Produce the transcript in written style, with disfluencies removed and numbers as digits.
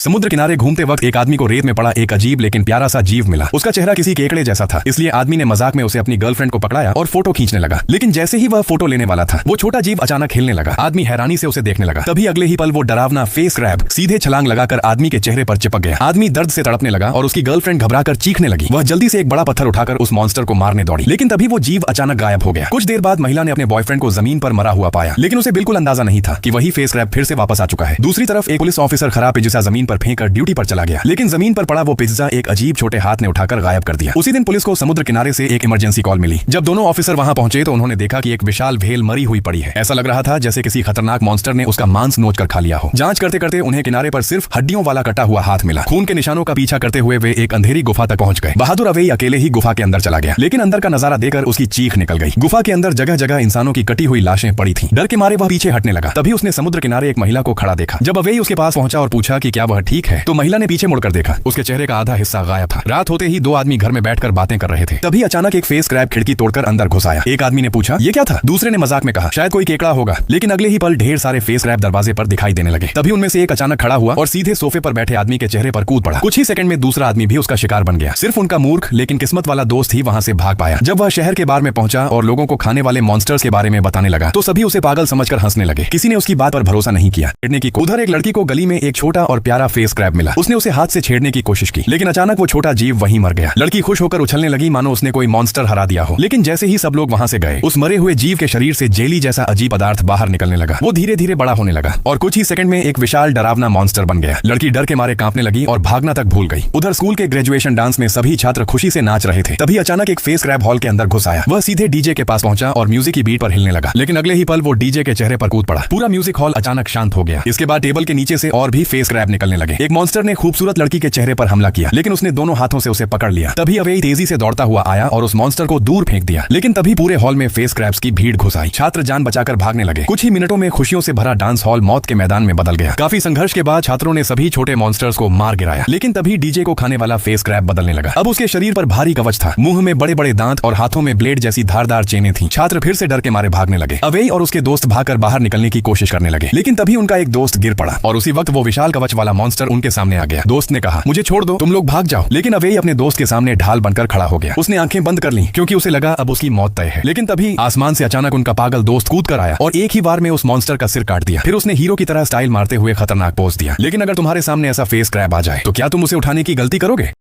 समुद्र किनारे घूमते वक्त एक आदमी को रेत में पड़ा एक अजीब लेकिन प्यारा सा जीव मिला। उसका चेहरा किसी केकड़े जैसा था, इसलिए आदमी ने मजाक में उसे अपनी गर्लफ्रेंड को पकड़ाया और फोटो खींचने लगा। लेकिन जैसे ही वह फोटो लेने वाला था, वो छोटा जीव अचानक हिलने लगा। आदमी हैरानी से उसे देखने लगा। तभी अगले ही पल वो डरावना फेस क्रैब सीधे छलांग लगाकर आदमी के चेहरे पर चिपक गया। आदमी दर्द से तड़पने लगा और उसकी गर्लफ्रेंड घबराकर चीखने लगी। वह जल्दी से एक बड़ा पत्थर उठाकर उस मॉन्स्टर को मारने दौड़ी, लेकिन तभी वो जीव अचानक गायब हो गया। कुछ देर बाद महिला ने अपने बॉयफ्रेंड को जमीन पर मरा हुआ पाया, लेकिन उसे बिल्कुल अंदाजा नहीं था कि वही फेस क्रैब फिर से वापस आ चुका है। दूसरी तरफ एक पुलिस ऑफिसर खराब पिज्जा जमीन पर फेंककर ड्यूटी पर चला गया, लेकिन जमीन पर पड़ा वो पिज्जा एक अजीब छोटे हाथ ने उठाकर गायब कर दिया। उसी दिन पुलिस को समुद्र किनारे से एक इमरजेंसी कॉल मिली। जब दोनों ऑफिसर वहां पहुंचे तो उन्होंने देखा कि एक विशाल व्हेल मरी हुई पड़ी है। ऐसा लग रहा था जैसे किसी खतरनाक मॉन्स्टर ने उसका मांस नोच कर खा लिया हो। जांच करते करते उन्हें किनारे पर सिर्फ हड्डियों वाला कटा हुआ हाथ मिला। खून के निशानों का पीछा करते हुए वे एक अंधेरी गुफा तक पहुंच गए। बहादुर अवेई अकेले ही गुफा के अंदर चला गया, लेकिन अंदर का नजारा देखकर उसकी चीख निकल गई। गुफा के अंदर जगह जगह इंसानों की कटी हुई लाशें पड़ी थीं। डर के मारे वह पीछे हटने लगा। तभी उसने समुद्र किनारे एक महिला को खड़ा देखा। जब अवेई उसके पास पहुंचा और पूछा कि क्या वह ठीक है, तो महिला ने पीछे मुड़कर देखा। उसके चेहरे का आधा हिस्सा गायब था। रात होते ही दो आदमी घर में बैठकर बातें कर रहे थे। तभी अचानक एक फेस क्रैब खिड़की तोड़कर अंदर घुस आया। एक आदमी ने पूछा, ये क्या था? दूसरे ने मजाक में कहा, शायद कोई केकड़ा होगा। लेकिन अगले ही पल ढेर सारे फेस क्रैब दरवाजे पर दिखाई देने लगे। तभी उनमें से एक अचानक खड़ा हुआ और सीधे सोफे पर बैठे आदमी के चेहरे पर कूद पड़ा। कुछ ही सेकंड में दूसरा आदमी भी उसका शिकार बन गया। सिर्फ उनका मूर्ख लेकिन किस्मत वाला दोस्त ही वहां से भाग पाया। जब वह शहर के बार में पहुंचा और लोगों को खाने वाले मॉन्स्टर्स के बारे में बताने लगा, तो सभी उसे पागल समझकर हंसने लगे। किसी ने उसकी बात पर भरोसा नहीं किया। उधर एक लड़की को गली में एक छोटा और प्यारा फेस क्रैब मिला। उसने उसे हाथ से छेड़ने की कोशिश की, लेकिन अचानक वो छोटा जीव वहीं मर गया। लड़की खुश होकर उछलने लगी मानो उसने कोई मॉन्स्टर हरा दिया हो। लेकिन जैसे ही सब लोग वहां से गए, उस मरे हुए जीव के शरीर से जेली जैसा अजीब पदार्थ बाहर निकलने लगा। वो धीरे धीरे बड़ा होने लगा और कुछ ही सेकंड में एक विशाल डरावना मॉन्स्टर बन गया। लड़की डर के मारे कांपने लगी और भागना तक भूल गई। उधर स्कूल के ग्रेजुएशन डांस में सभी छात्र खुशी से नाच रहे थे। तभी अचानक एक फेस क्रैब हॉल के अंदर घुस आया। वह सीधे डीजे के पास पहुंचा और म्यूजिक की बीट पर हिलने लगा। लेकिन अगले ही पल वो डीजे के चेहरे पर कूद पड़ा। पूरा म्यूजिक हॉल अचानक शांत हो गया। इसके बाद टेबल के नीचे से और भी फेस क्रैब निकलने लगे। एक मॉन्स्टर ने खूबसूरत लड़की के चेहरे पर हमला किया, लेकिन उसने दोनों हाथों से उसे पकड़ लिया। तभी अवेई तेजी से दौड़ता हुआ आया और उस मॉन्स्टर को दूर फेंक दिया। लेकिन तभी पूरे हॉल में फेस क्रैब्स की भीड़ घुस आई। छात्र जान बचाकर भागने लगे। कुछ ही मिनटों में खुशियों से भरा डांस हॉल मौत के मैदान में बदल गया। काफी संघर्ष के बाद छात्रों ने सभी छोटे मॉन्स्टर्स को मार गिराया। लेकिन तभी डीजे को खाने वाला फेस क्रैब बदलने लगा। अब उसके शरीर पर भारी कवच था, मुंह में बड़े बड़े दांत और हाथों में ब्लेड जैसी धारदार चेनें थीं। छात्र फिर से डर के मारे भागने लगे। अवेई और उसके दोस्त भागकर बाहर निकलने की कोशिश करने लगे, लेकिन तभी उनका एक दोस्त गिर पड़ा और उसी वक्त वो विशाल कवच वाला मॉन्स्टर उनके सामने आ गया। दोस्त ने कहा, मुझे छोड़ दो, तुम लोग भाग जाओ। लेकिन अवेई अपने दोस्त के सामने ढाल बनकर खड़ा हो गया। उसने आंखें बंद कर ली क्योंकि उसे लगा अब उसकी मौत तय है। लेकिन तभी आसमान से अचानक उनका पागल दोस्त कूद कर आया और एक ही बार में उस मॉन्स्टर का सिर काट दिया। फिर उसने हीरो की तरह स्टाइल मारते हुए खतरनाक पोज दिया। लेकिन अगर तुम्हारे सामने ऐसा फेस क्रैब आ जाए तो क्या तुम उसे उठाने की गलती करोगे?